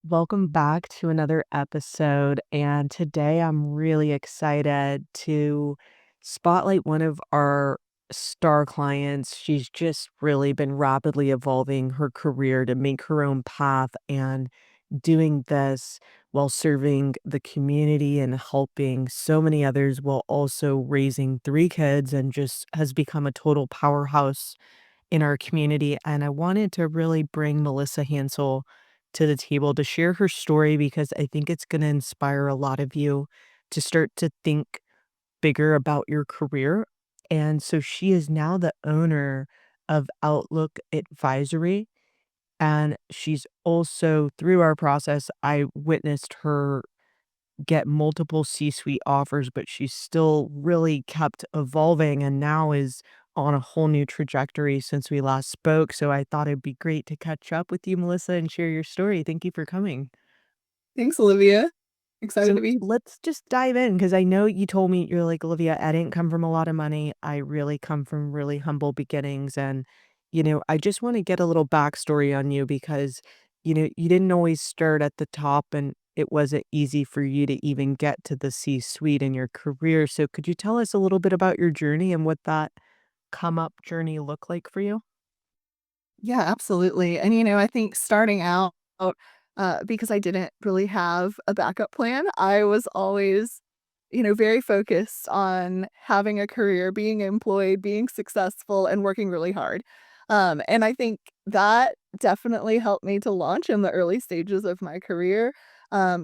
Welcome back to another episode. And today I'm really excited to spotlight one of our star clients. She's just really been rapidly evolving her career to make her own path and doing this while serving the community and helping so many others while also raising three kids and just has become a total powerhouse in our community. And I wanted to really bring Melissa Hansel to the table to share her story because I think it's going to inspire a lot of you to start to think bigger about your career. And so she is now the owner of Outlook Advisory. And she's also, through our process, I witnessed her get multiple C-suite offers, but she's still really kept evolving and now is on a whole new trajectory since we last spoke. So I thought it'd be great to catch up with you, Melissa, and share your story. Thank you for coming. Thanks, Olivia. Excited to So be. let's just dive in because I know you told me you're like, Olivia, I didn't come from a lot of money. I really come from really humble beginnings. And, I just want to get a little backstory on you because, you didn't always start at the top and it wasn't easy for you to even get to the C suite in your career. So could you tell us a little bit about your journey and what that come up journey looked like for you? Yeah, absolutely. And I think starting out, because I didn't really have a backup plan, I was always, very focused on having a career, being employed, being successful, and working really hard. And I think that definitely helped me to launch in the early stages of my career,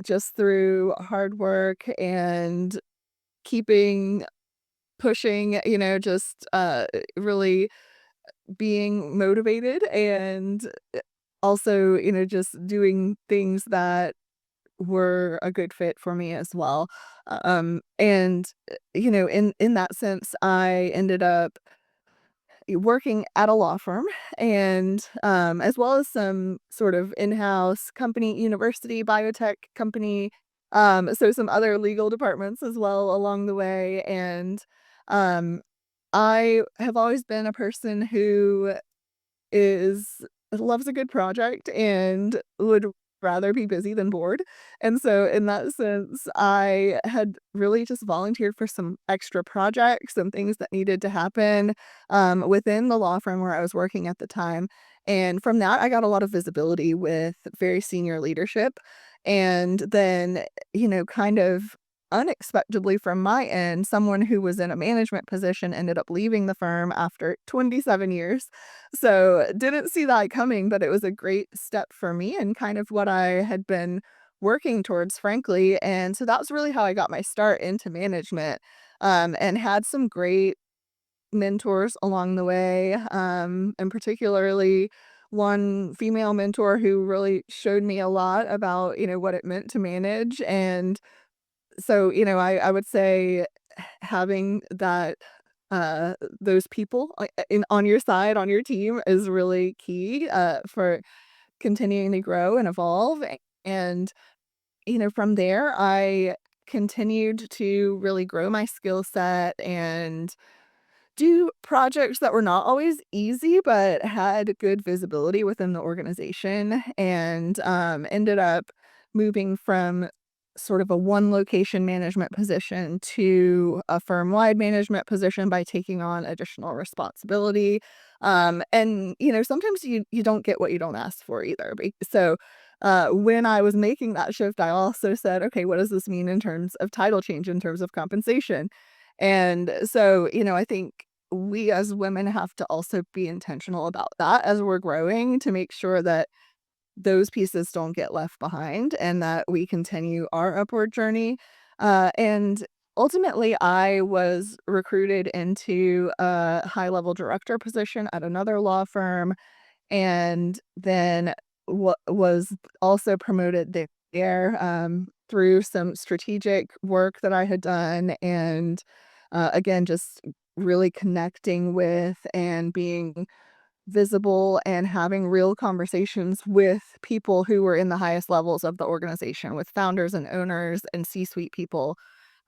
just through hard work and keeping pushing, just really being motivated and also, just doing things that were a good fit for me as well. And in that sense, I ended up working at a law firm and as well as some sort of in-house company, university, biotech company, so some other legal departments as well along the way. And um I have always been a person who is loves a good project and would rather be busy than bored. And so in that sense, I had really just volunteered for some extra projects and things that needed to happen within the law firm where I was working at the time. And from that, I got a lot of visibility with very senior leadership. And then, kind of unexpectedly from my end, someone who was in a management position ended up leaving the firm after 27 years. So, didn't see that coming, but it was a great step for me and kind of what I had been working towards, frankly. And so that's really how I got my start into management, and had some great mentors along the way, and particularly one female mentor who really showed me a lot about, what it meant to manage. And so, I would say having that, those people, on your side, on your team is really key, for continuing to grow and evolve. And, from there, I continued to really grow my skill set and do projects that were not always easy, but had good visibility within the organization, and ended up moving from sort of a one location management position to a firm-wide management position by taking on additional responsibility. And sometimes you don't get what you don't ask for either. So when I was making that shift, I also said, okay, what does this mean in terms of title change, in terms of compensation? And so, I think we as women have to also be intentional about that as we're growing to make sure that those pieces don't get left behind and that we continue our upward journey. And ultimately, I was recruited into a high level director position at another law firm and then was also promoted there through some strategic work that I had done. And again, just really connecting with and being visible and having real conversations with people who were in the highest levels of the organization, with founders and owners and C-suite people.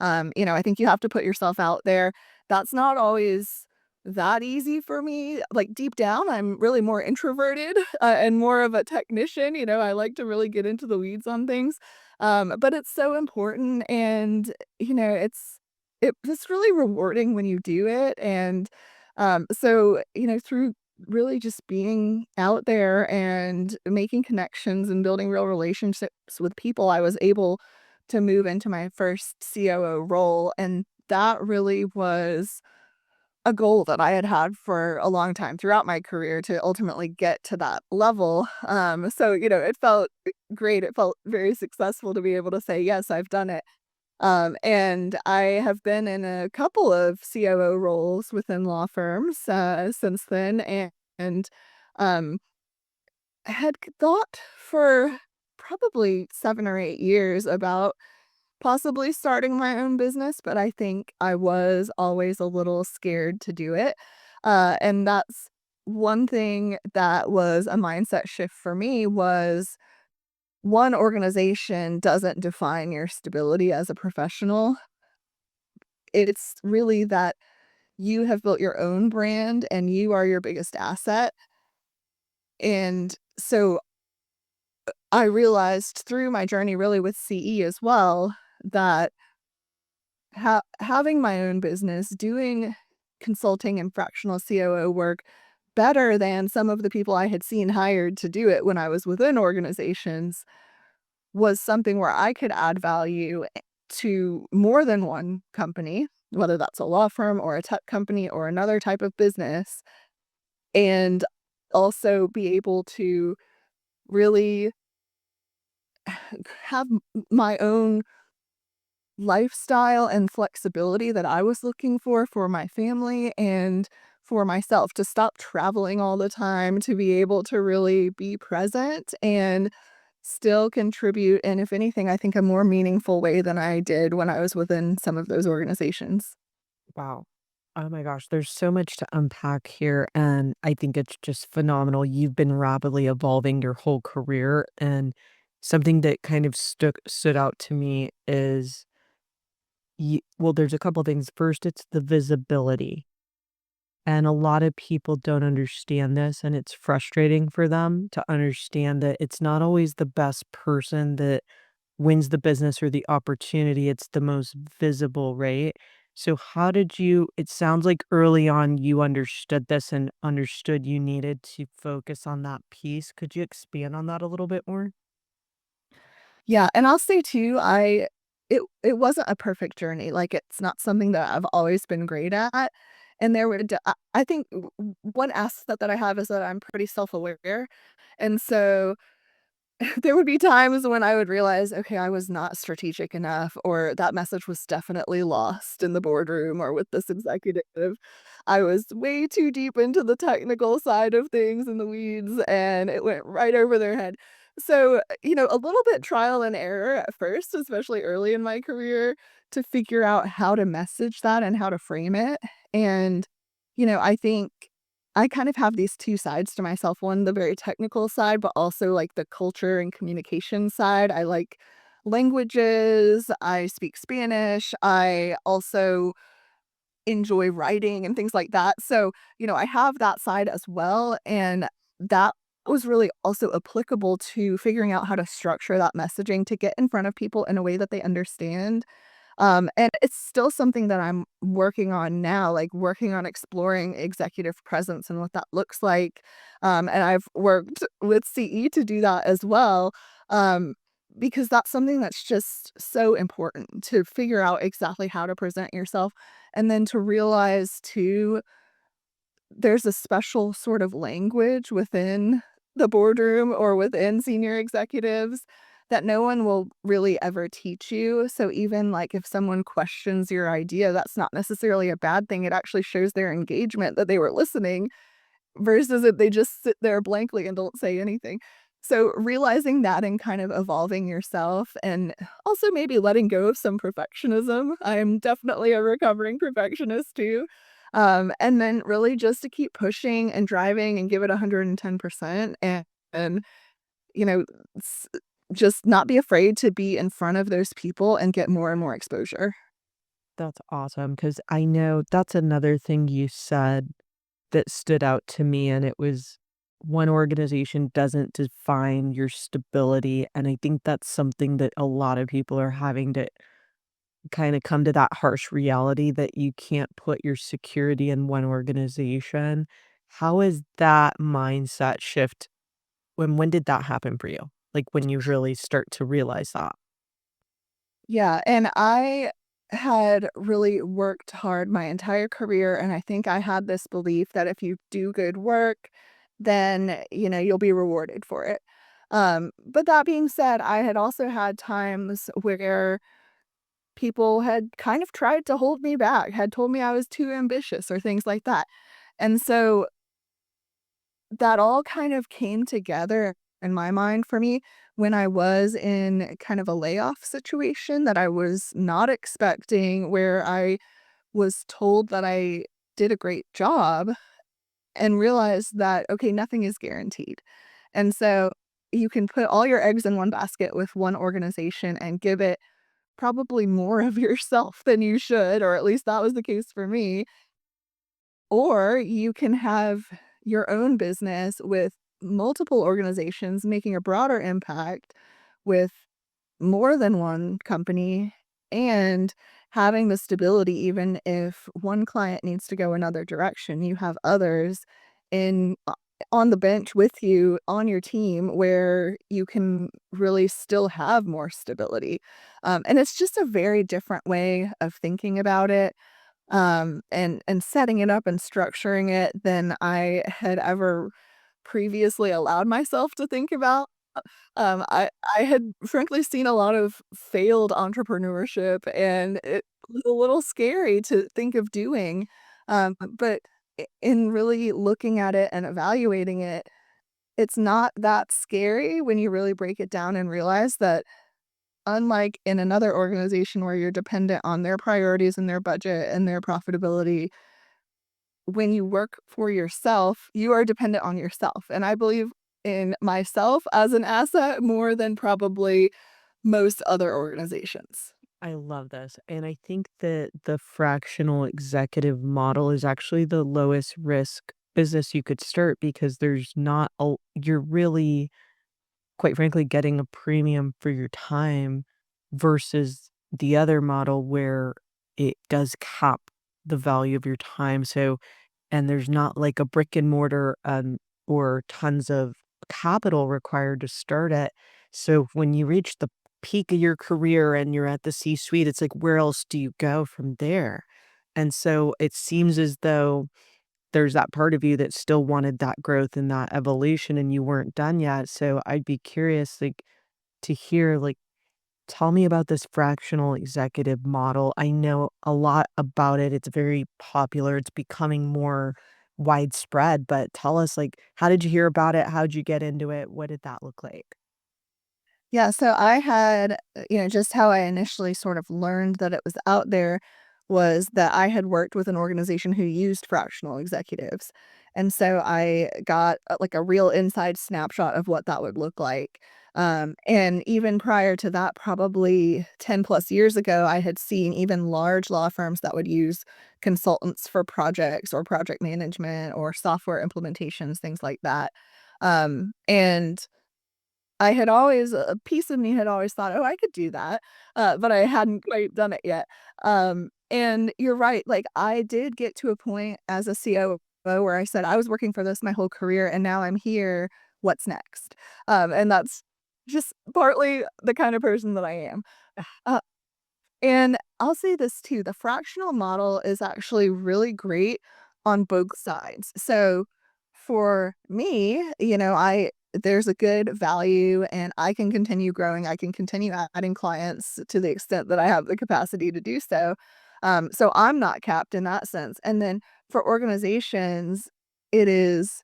I think you have to put yourself out there. That's not always that easy for me. Like, deep down, I'm really more introverted, and more of a technician. I like to really get into the weeds on things. But it's so important, and, it's really rewarding when you do it, and, through really just being out there and making connections and building real relationships with people, I was able to move into my first COO role, and that really was a goal that I had had for a long time throughout my career to ultimately get to that level. It felt great. It felt very successful to be able to say, "Yes, I've done it." And I have been in a couple of COO roles within law firms, since then, and, um, I had thought for probably 7 or 8 years about possibly starting my own business, but I think I was always a little scared to do it. And that's one thing that was a mindset shift for me was one organization doesn't define your stability as a professional. It's really that you have built your own brand and you are your biggest asset. And so I realized through my journey really with CE as well that having my own business, doing consulting and fractional COO work better than some of the people I had seen hired to do it when I was within organizations was something where I could add value to more than one company, whether that's a law firm or a tech company or another type of business, and also be able to really have my own lifestyle and flexibility that I was looking for my family and for myself, to stop traveling all the time, to be able to really be present and still contribute, and if anything, I think a more meaningful way than I did when I was within some of those organizations. Wow. Oh my gosh, there's so much to unpack here, and I think it's just phenomenal. You've been rapidly evolving your whole career, and something that kind of stood out to me is well, there's a couple things. First, it's the visibility. And a lot of people don't understand this, and it's frustrating for them to understand that it's not always the best person that wins the business or the opportunity, it's the most visible, right? So how did you it sounds like early on you understood this and understood you needed to focus on that piece. Could you expand on that a little bit more? Yeah, and I'll say too, it wasn't a perfect journey, like, it's not something that I've always been great at, and there were I think one asset that I have is that I'm pretty self-aware, and so there would be times when I would realize, okay, I was not strategic enough, or that message was definitely lost in the boardroom or with this executive. I was way too deep into the technical side of things in the weeds, and it went right over their head. So, a little bit trial and error at first, especially early in my career, to figure out how to message that and how to frame it. And, I think I kind of have these 2 sides to myself, one, the very technical side, but also, like, the culture and communication side. I like languages, I speak Spanish, I also enjoy writing and things like that. So, I have that side as well, and that was really also applicable to figuring out how to structure that messaging to get in front of people in a way that they understand. And it's still something that I'm working on now, like working on exploring executive presence and what that looks like. And I've worked with CE to do that as well. Um, because that's something that's just so important to figure out exactly how to present yourself. And then to realize too, there's a special sort of language within the boardroom or within senior executives that no one will really ever teach you. So even like if someone questions your idea, that's not necessarily a bad thing. It actually shows their engagement that they were listening versus if they just sit there blankly and don't say anything. So realizing that and kind of evolving yourself and also maybe letting go of some perfectionism. I'm definitely a recovering perfectionist too. And then really just to keep pushing and driving and give it 110% and you know, s- just not be afraid to be in front of those people and get more and more exposure. That's awesome because I know that's another thing you said that stood out to me, and it was one organization doesn't define your stability, and I think that's something that a lot of people are having to kinda come to that harsh reality that you can't put your security in one organization. How is that mindset shift when did that happen for you? Like, when you really start to realize that? Yeah, and I had really worked hard my entire career, and I think I had this belief that if you do good work, then, you'll be rewarded for it. But that being said, I had also had times where people had kind of tried to hold me back, had told me I was too ambitious or things like that. And so that all kind of came together in my mind for me when I was in kind of a layoff situation that I was not expecting, where I was told that I did a great job and realized that, okay, nothing is guaranteed. And so you can put all your eggs in one basket with one organization and give it probably more of yourself than you should, or at least that was the case for me. Or you can have your own business with multiple organizations making a broader impact with more than one company and having the stability. Even if one client needs to go another direction, you have others in on the bench with you on your team where you can really still have more stability. And it's just a very different way of thinking about it, and setting it up and structuring it than I had ever previously allowed myself to think about. I had frankly seen a lot of failed entrepreneurship, and it was a little scary to think of doing, but in really looking at it and evaluating it, it's not that scary when you really break it down and realize that, unlike in another organization where you're dependent on their priorities and their budget and their profitability, when you work for yourself, you are dependent on yourself. And I believe in myself as an asset more than probably most other organizations. I love this, and I think that the fractional executive model is actually the lowest risk business you could start because there's not a you're really, quite frankly, getting a premium for your time versus the other model where it does cap the value of your time, so and there's not like a brick and mortar, or tons of capital required to start it. So when you reach the peak of your career and you're at the C-suite, it's like, where else do you go from there? And so it seems as though there's that part of you that still wanted that growth and that evolution and you weren't done yet. So I'd be curious, like, to hear, like, tell me about this fractional executive model. I know a lot about it. It's very popular. It's becoming more widespread, but tell us, like, how did you hear about it? How'd you get into it? What did that look like? Yeah, so I had, just how I initially sort of learned that it was out there was that I had worked with an organization who used fractional executives. And so I got like a real inside snapshot of what that would look like. And even prior to that, probably 10 plus years ago, I had seen even large law firms that would use consultants for projects or project management or software implementations, things like that. And I had always a piece of me had always thought, "Oh, I could do that," but I hadn't quite done it yet. And you're right, like, I did get to a point as a COO where I said, "I was working for this my whole career, and now I'm here. What's next?" And that's just partly the kind of person that I am. Uh, and I'll say this too, the fractional model is actually really great on both sides. So for me, I there's a good value and I can continue growing. I can continue adding clients to the extent that I have the capacity to do so. So I'm not capped in that sense. And then for organizations, it is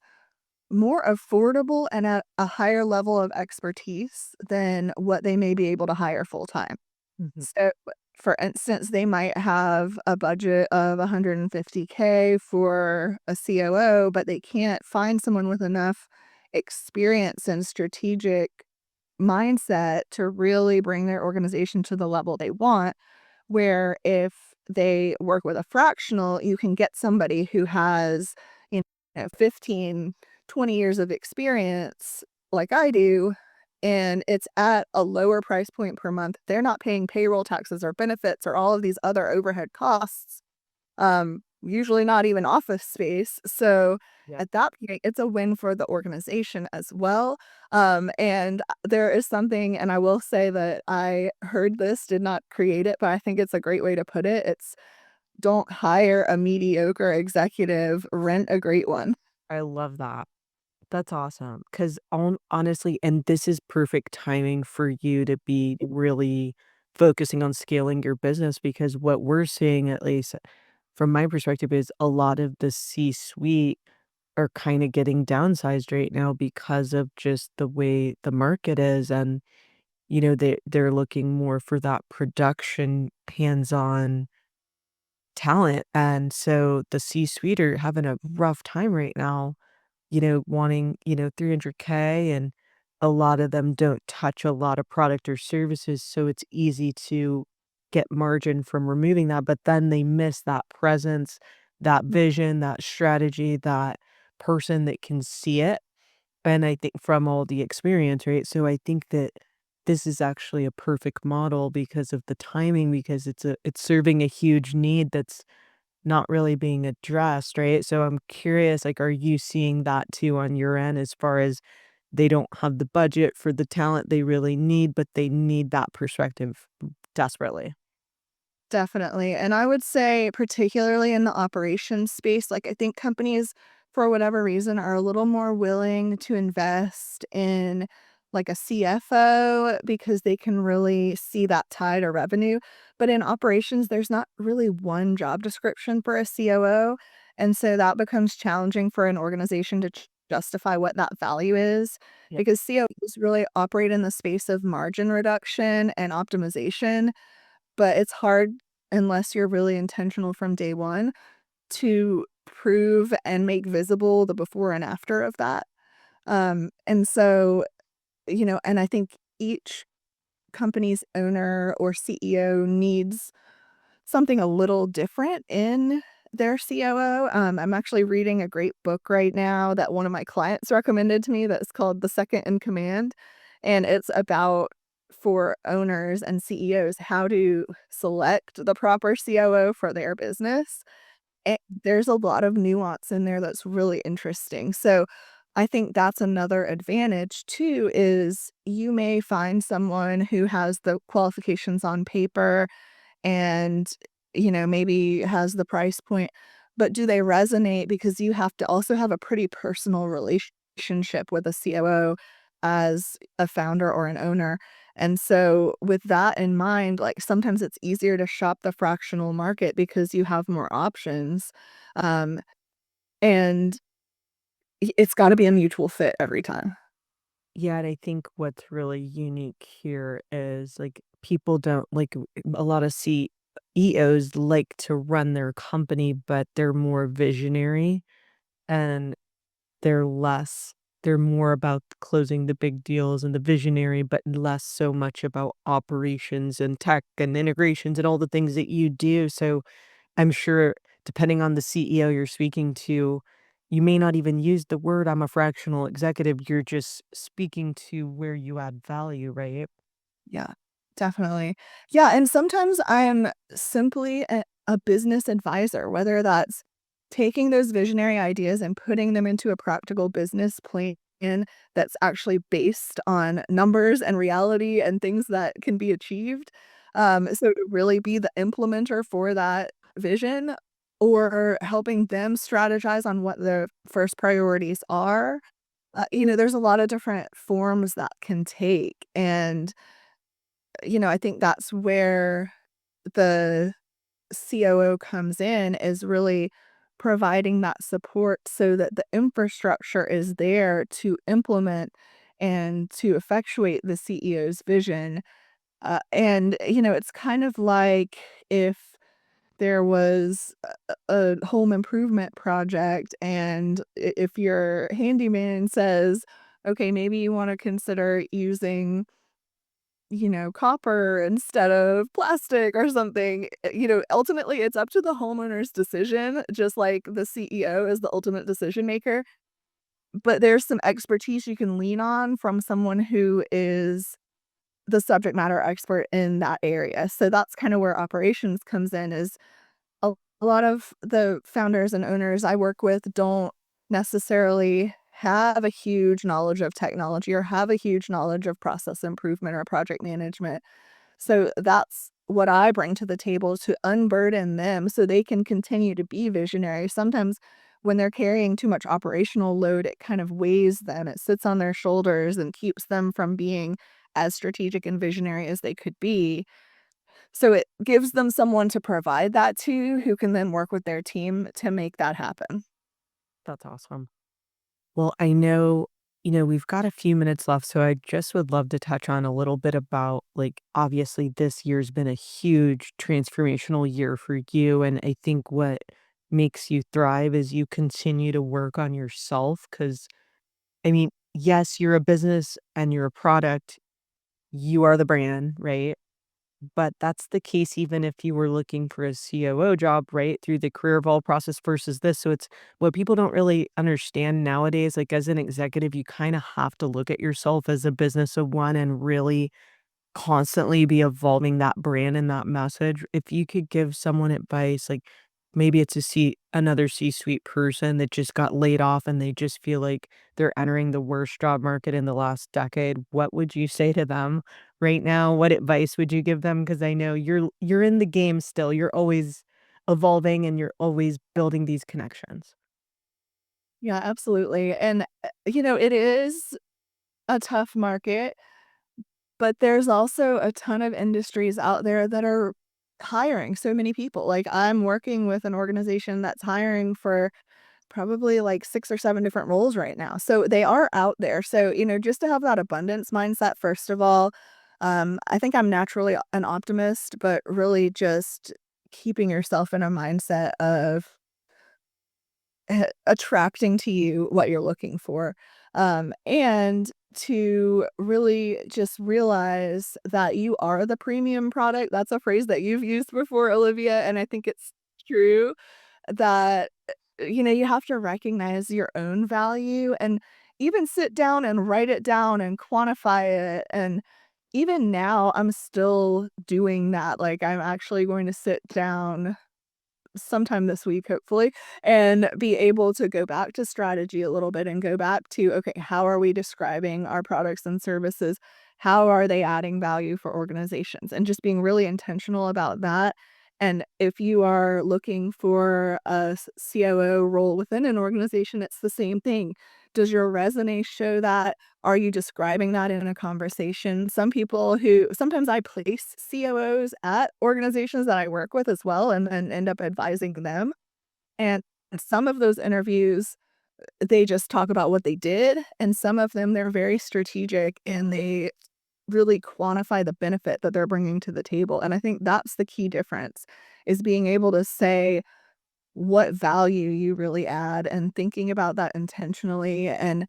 more affordable and at a higher level of expertise than what they may be able to hire full time. Mhm. So, for instance, they might have a budget of 150K for a COO, but they can't find someone with enough experience and strategic mindset to really bring their organization to the level they want. Where if they work with a fractional, you can get somebody who has, you 15, 20 years of experience like I do, and it's at a lower price point per month. They're not paying payroll taxes or benefits or all of these other overhead costs, usually not even office space. So Yeah. at that point, it's a win for the organization as well. And there is something, and I will say that I heard this, did not create it, but I think it's a great way to put it. It's don't hire a mediocre executive, rent a great one. I love that. That's awesome. 'Cause honestly, and this is perfect timing for you to be really focusing on scaling your business because what we're seeing, at least from my perspective, is a lot of the C-suite are kinda getting downsized right now because of just the way the market is, and, they're looking more for that production, hands-on talent, and so the C-suite are having a rough time right now, wanting, 300K, and a lot of them don't touch a lot of product or services, so it's easy to get margin from removing that, but then they miss that presence, that vision, that strategy, that person that can see it, and I think from all the experience, right? So I think that this is actually a perfect model because of the timing, because it's serving a huge need that's not really being addressed, right? So I'm curious, like, are you seeing that too on your end as far as they don't have the budget for the talent they really need, but they need that perspective desperately? Definitely, and I would say particularly in the operations space, like, I think companies, for whatever reason, are a little more willing to invest in, like, a CFO because they can really see that tie to revenue, but in operations, there's not really one job description for a COO, and so that becomes challenging for an organization to justify what that value is, Yeah. because COOs really operate in the space of margin reduction and optimization, but it's hard unless you're really intentional from day one to prove and make visible the before and after of that. And so, and I think each company's owner or CEO needs something a little different in their COO. I'm actually reading a great book right now that one of my clients recommended to me that's called The Second in Command. And it's about for owners and CEOs how to select the proper COO for their business. And there's a lot of nuance in there that's really interesting. So I think that's another advantage too is you may find someone who has the qualifications on paper and, maybe has the price point, but do they resonate? Because you have to also have a pretty personal relationship with a COO as a founder or an owner. And so with that in mind, like sometimes it's easier to shop the fractional market because you have more options. Um, and it's got to be a mutual fit every time. Yeah, and I think what's really unique here is, like, people don't like a lot of CEOs like to run their company, but they're more visionary and they're less they're more about closing the big deals and the visionary, but less so much about operations and tech and integrations and all the things that you do. So I'm sure depending on the CEO you're speaking to, you may not even use the word "I'm a fractional executive." You're just speaking to where you add value, right? Yeah, definitely. Yeah, and sometimes I'm simply a business advisor, whether that's taking those visionary ideas and putting them into a practical business plan that's actually based on numbers and reality and things that can be achieved. So to really be the implementer for that vision or helping them strategize on what their first priorities are. There's a lot of different forms that can take. And I think that's where the COO comes in is really providing that support so that the infrastructure is there to implement and to effectuate the CEO's vision. It's kind of like if there was a home improvement project and if your handyman says, okay, maybe you want to consider using copper instead of plastic or something. Ultimately, it's up to the homeowner's decision, just like the CEO is the ultimate decision maker. But there's some expertise you can lean on from someone who is the subject matter expert in that area. So that's kind of where operations comes in is a lot of the founders and owners I work with don't necessarily have a huge knowledge of technology or have a huge knowledge of process improvement or project management. So that's what I bring to the table to unburden them so they can continue to be visionary. Sometimes when they're carrying too much operational load, it kind of weighs them. It sits on their shoulders and keeps them from being as strategic and visionary as they could be. So it gives them someone to provide that to who can then work with their team to make that happen. That's awesome. Well, I know, we've got a few minutes left, so I just would love to touch on a little bit about, like, obviously this year's been a huge transformational year for you. And I think what makes you thrive is you continue to work on yourself. Cause I mean, yes, you're a business and you're a product, you are the brand, right? But that's the case even if you were looking for a COO job, right, through the career evolve process versus this. So it's what people don't really understand nowadays. Like as an executive, you kind of have to look at yourself as a business of one and really constantly be evolving that brand and that message. If you could give someone advice, like maybe it's another C-suite person that just got laid off and they just feel like they're entering the worst job market in the last decade, what would you say to them right now? What advice would you give them? Because I know you're in the game still. You're always evolving and you're always building these connections. Yeah, absolutely. And, it is a tough market, but there's also a ton of industries out there that are hiring so many people. Like, I'm working with an organization that's hiring for probably like 6 or 7 different roles right now. So they are out there. So, just to have that abundance mindset, first of all, I think I'm naturally an optimist, but really just keeping yourself in a mindset of attracting to you what you're looking for. And to really just realize that you are the premium product. That's a phrase that you've used before, Olivia, and I think it's true that you have to recognize your own value and even sit down and write it down and quantify it. And even now, I'm still doing that. Like, I'm actually going to sit down sometime this week, hopefully, and be able to go back to strategy a little bit and go back to, okay, how are we describing our products and services? How are they adding value for organizations? And just being really intentional about that. And if you are looking for a COO role within an organization, it's the same thing. Does your resume show that? Are you describing that in a conversation? Sometimes I place COOs at organizations that I work with as well and end up advising them. And some of those interviews, they just talk about what they did. And some of them, they're very strategic and they really quantify the benefit that they're bringing to the table. And I think that's the key difference is being able to say what value you really add and thinking about that intentionally and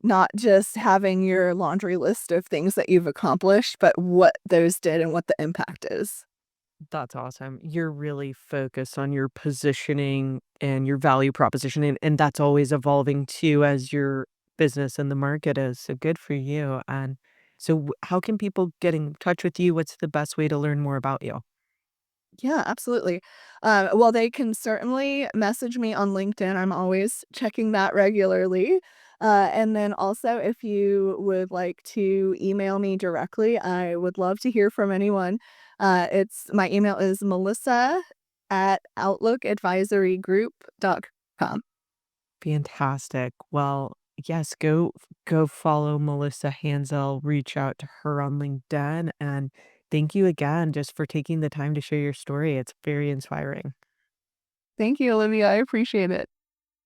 not just having your laundry list of things that you've accomplished, but what those did and what the impact is. That's awesome. You're really focused on your positioning and your value proposition, and that's always evolving too as your business and the market is. So good for you. And so, how can people get in touch with you? What's the best way to learn more about you? Yeah, absolutely. Well, they can certainly message me on LinkedIn. I'm always checking that regularly. And then also, if you would like to email me directly, I would love to hear from anyone. It's my email is melissa at outlookadvisorygroup.com. Fantastic. Well, yes, go follow Melissa Hansel, reach out to her on LinkedIn, and thank you again just for taking the time to share your story. It's very inspiring. Thank you, Olivia. I appreciate it.